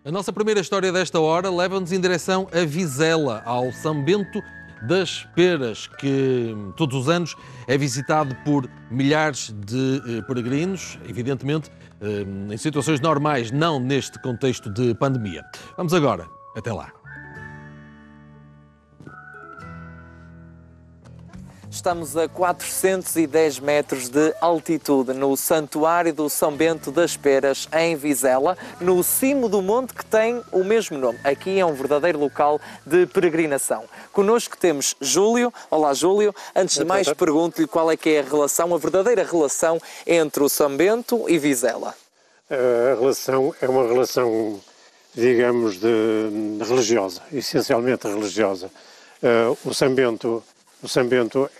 A nossa primeira história desta hora leva-nos em direção a Vizela, ao São Bento das Peras, que todos os anos é visitado por milhares de peregrinos, evidentemente em situações normais, não neste contexto de pandemia. Vamos agora, até lá. Estamos a 410 metros de altitude no Santuário do São Bento das Peras, em Vizela, no cimo do monte que tem o mesmo nome. Aqui é um verdadeiro local de peregrinação. Connosco temos Júlio. Olá, Júlio. Antes de mais, pergunto-lhe qual é que é a relação, a verdadeira relação entre o São Bento e Vizela. A relação é uma relação, digamos, religiosa, essencialmente religiosa. O São Bento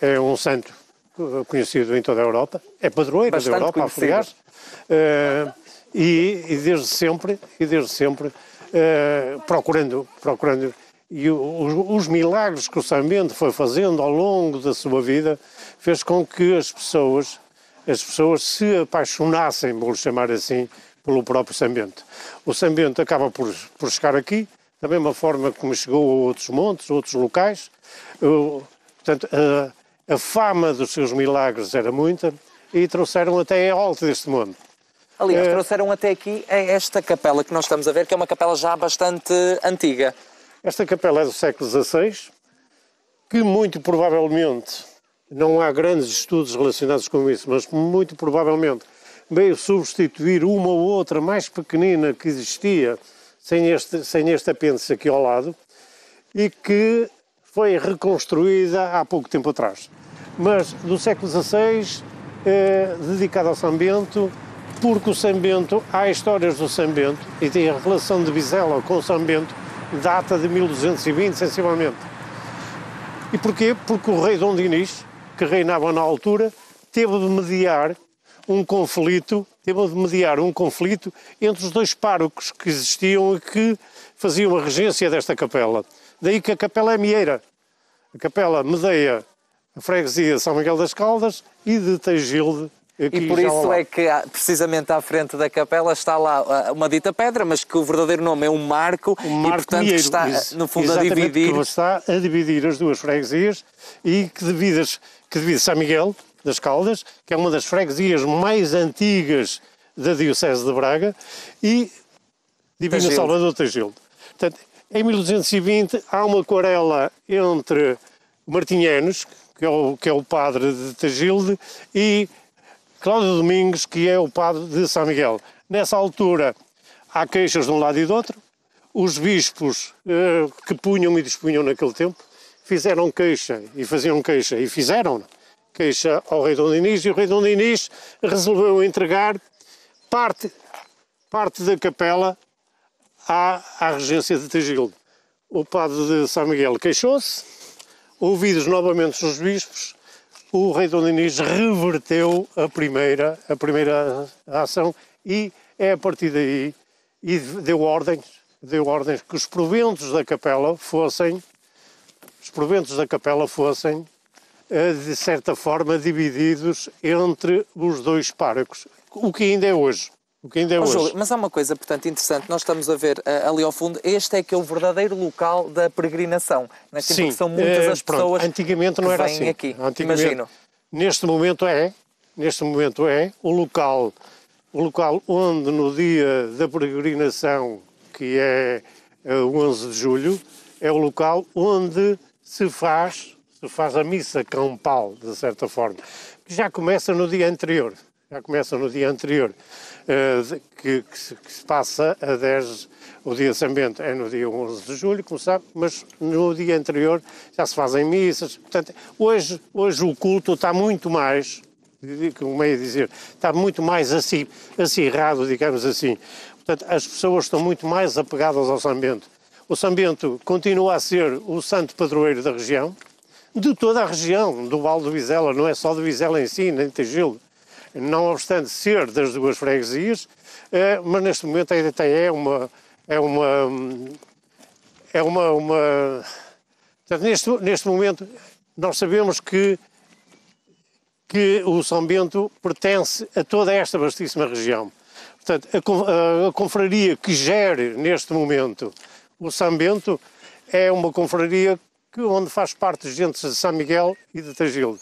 é um santo conhecido em toda a Europa, é padroeiro da Europa, aliás, e desde sempre procurando, e os milagres que o São Bento foi fazendo ao longo da sua vida fez com que as pessoas se apaixonassem, vou chamar assim, pelo próprio São Bento. O São Bento acaba por chegar aqui, da mesma forma como chegou a outros montes, outros locais. Portanto, a fama dos seus milagres era muita e trouxeram até ao alto deste monte. Aliás, trouxeram até aqui esta capela que nós estamos a ver, que é uma capela já bastante antiga. Esta capela é do século XVI, que muito provavelmente, não há grandes estudos relacionados com isso, mas muito provavelmente veio substituir uma ou outra mais pequenina que existia sem este apêndice aqui ao lado e que foi reconstruída há pouco tempo atrás. Mas do século XVI, dedicada ao São Bento, porque o São Bento, há histórias do São Bento, e tem a relação de Vizela com o São Bento, data de 1220, sensivelmente. E porquê? Porque o rei Dom Dinis, que reinava na altura, teve de mediar um conflito entre os dois párocos que existiam e que faziam a regência desta capela. Daí que a capela é mieira. A capela medeia a freguesia de São Miguel das Caldas e de Tagilde. E por isso é que, precisamente à frente da capela, está lá uma dita pedra, mas que o verdadeiro nome é um marco e, portanto, mieiro, está, no fundo, a dividir... que está a dividir as duas freguesias e que divide São Miguel das Caldas, que é uma das freguesias mais antigas da Diocese de Braga, e Divina Salvador Tagilde. Portanto, em 1220 há uma querela entre Martinhanos, que é o padre de Tagilde, e Cláudio Domingos, que é o padre de São Miguel. Nessa altura há queixas de um lado e do outro. Os bispos que punham e dispunham naquele tempo fizeram queixa e faziam queixa e fizeram queixa ao rei Dom Dinis, e o rei Dom Dinis resolveu entregar parte da capela à regência de Tagilde. O padre de São Miguel queixou-se, ouvidos novamente os bispos, o rei Dom Dinis reverteu a primeira ação e é a partir daí e deu ordens que os proventos da capela fossem de certa forma divididos entre os dois párocos, o que ainda é hoje. Júlio, mas há uma coisa, portanto, interessante. Nós estamos a ver ali ao fundo, este é que é o verdadeiro local da peregrinação. Não é? Sim, porque são muitas as pessoas antigamente não era que vêm assim. Aqui, imagino. Neste momento é o local onde no dia da peregrinação, que é o 11 de julho, é o local onde se faz a missa campal, de certa forma, que já começa no dia anterior. Que se passa a 10, o dia de São Bento é no dia 11 de julho, como sabe, mas no dia anterior já se fazem missas. Portanto, hoje o culto está muito mais, como é dizer, está muito mais acirrado, digamos assim. Portanto, as pessoas estão muito mais apegadas ao São Bento. O São Bento continua a ser o santo padroeiro da região, de toda a região, do Vale do Vizela, não é só de Vizela em si, nem de Tagilde. Não obstante ser das duas freguesias, mas neste momento ainda portanto, neste momento nós sabemos que o São Bento pertence a toda esta vastíssima região. Portanto, a confraria que gere neste momento o São Bento é uma confraria onde faz parte gente de São Miguel e de Tagilde.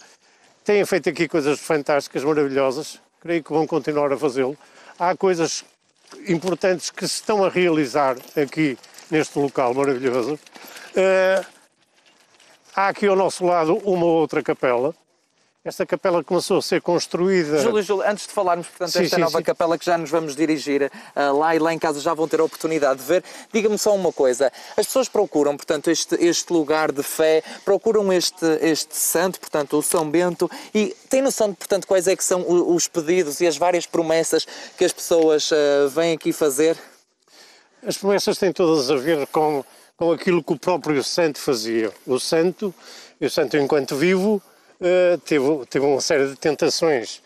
Têm feito aqui coisas fantásticas, maravilhosas, creio que vão continuar a fazê-lo. Há coisas importantes que se estão a realizar aqui neste local maravilhoso. Há aqui ao nosso lado uma outra capela. Esta capela começou a ser construída... Júlio, antes de falarmos, portanto, desta nova capela que já nos vamos dirigir lá e lá em casa já vão ter a oportunidade de ver, diga-me só uma coisa. As pessoas procuram, portanto, este lugar de fé, procuram este santo, portanto, o São Bento, e têm noção de, portanto, quais é que são os pedidos e as várias promessas que as pessoas vêm aqui fazer? As promessas têm todas a ver com aquilo que o próprio santo fazia. O santo enquanto vivo, teve uma série de tentações.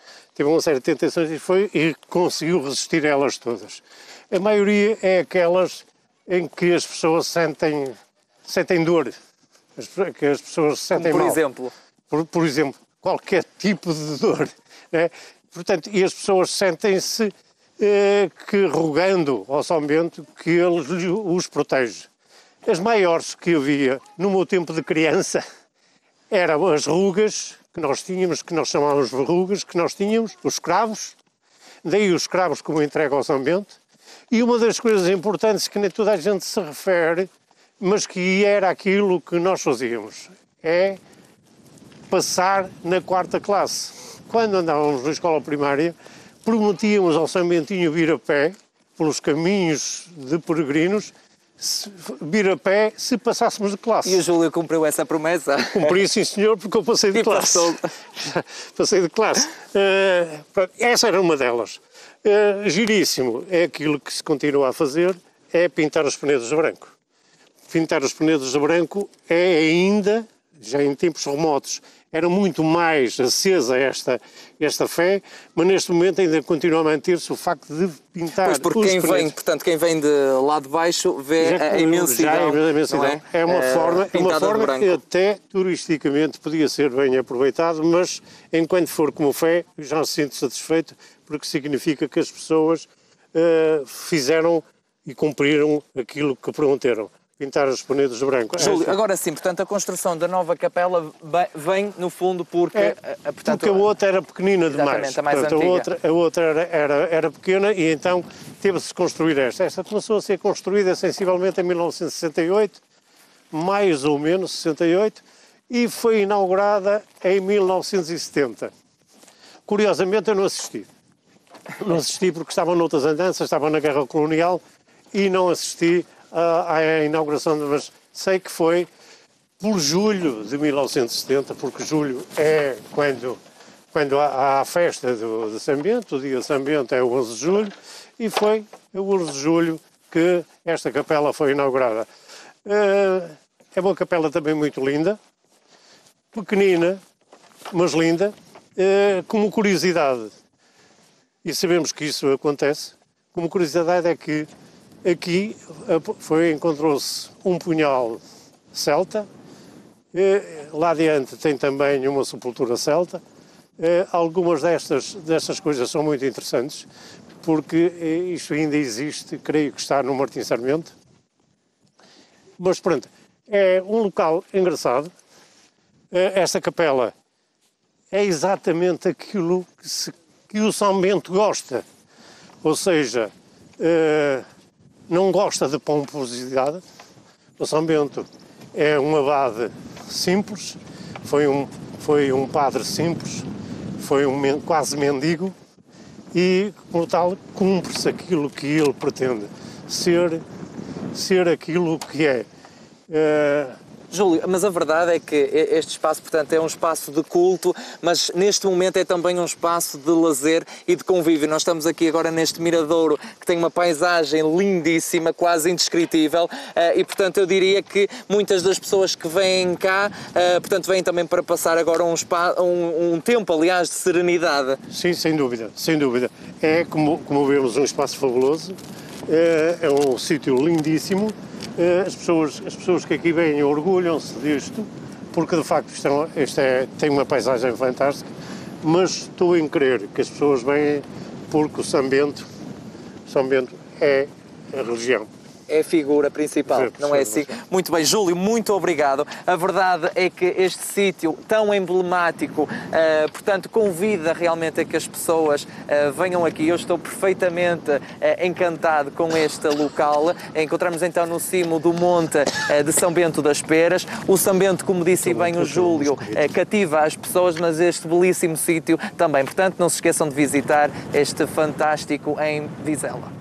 E conseguiu resistir a elas todas. A maioria é aquelas em que as pessoas sentem dor, que as pessoas sentem mal. Exemplo? Por exemplo, qualquer tipo de dor. Né? Portanto, e as pessoas sentem-se que rogando ao São Bento que ele os protege. As maiores que havia no meu tempo de criança eram as rugas que nós tínhamos, que nós chamávamos verrugas, que nós tínhamos, os cravos, daí os cravos como entrega ao São Bento, e uma das coisas importantes que nem toda a gente se refere, mas que era aquilo que nós fazíamos, é passar na 4ª classe. Quando andávamos na escola primária, prometíamos ao São Bentinho vir a pé, pelos caminhos de peregrinos, vir a pé se passássemos de classe. E o Júlio cumpriu essa promessa? Cumpri, sim senhor, porque eu passei de classe. Passei de classe. Essa era uma delas. Giríssimo é aquilo que se continua a fazer, é pintar os penedos de branco. Pintar os penedos de branco é ainda, já em tempos remotos, era muito mais acesa esta fé, mas neste momento ainda continua a manter-se o facto de pintar pois porque quem vem de lá de baixo vê a imensidão. É uma forma que até turisticamente podia ser bem aproveitado, mas enquanto for como fé, já me sinto satisfeito, porque significa que as pessoas fizeram e cumpriram aquilo que prometeram. Pintar os penedos de branco. Júlio, agora sim, portanto, a construção da nova capela vem, no fundo, porque... porque a outra era pequenina demais. A mais antiga. A outra era pequena e então teve-se de construir esta. Esta começou a ser construída sensivelmente em 1968, mais ou menos 68, e foi inaugurada em 1970. Curiosamente, eu não assisti. Não assisti porque estava noutras andanças, estava na Guerra Colonial e não assisti à inauguração, mas sei que foi por julho de 1970, porque julho é quando há a festa de São Bento, o dia de São Bento é o 11 de julho, e foi o 11 de julho que esta capela foi inaugurada. É uma capela também muito linda, pequenina, mas linda, como curiosidade, e sabemos que isso acontece, como curiosidade é que aqui encontrou-se um punhal celta, lá adiante tem também uma sepultura celta. Algumas destas coisas são muito interessantes, porque isto ainda existe, creio que está no Martim Sarmento. Mas pronto, é um local engraçado. Esta capela é exatamente aquilo que o São Bento gosta, ou seja, não gosta de pomposidade. O São Bento é um abade simples, foi um padre simples, foi quase mendigo e, por tal, cumpre-se aquilo que ele pretende, ser aquilo que é. Júlio, mas a verdade é que este espaço, portanto, é um espaço de culto, mas neste momento é também um espaço de lazer e de convívio. Nós estamos aqui agora neste miradouro que tem uma paisagem lindíssima, quase indescritível, e portanto eu diria que muitas das pessoas que vêm cá, portanto, vêm também para passar agora um tempo, aliás, de serenidade. Sim, sem dúvida, sem dúvida. É, como vemos, um espaço fabuloso, é um sítio lindíssimo. As pessoas que aqui vêm orgulham-se disto, porque de facto tem uma paisagem fantástica, mas estou em crer que as pessoas vêm porque o São Bento São Bento é a religião. É a figura principal, não é assim? Muito bem, Júlio, muito obrigado. A verdade é que este sítio tão emblemático, portanto, convida realmente a que as pessoas venham aqui. Eu estou perfeitamente encantado com este local. Encontramos então no cimo do monte de São Bento das Peras. O São Bento, como disse bem o Júlio, cativa as pessoas, mas este belíssimo sítio também. Portanto, não se esqueçam de visitar este fantástico em Vizela.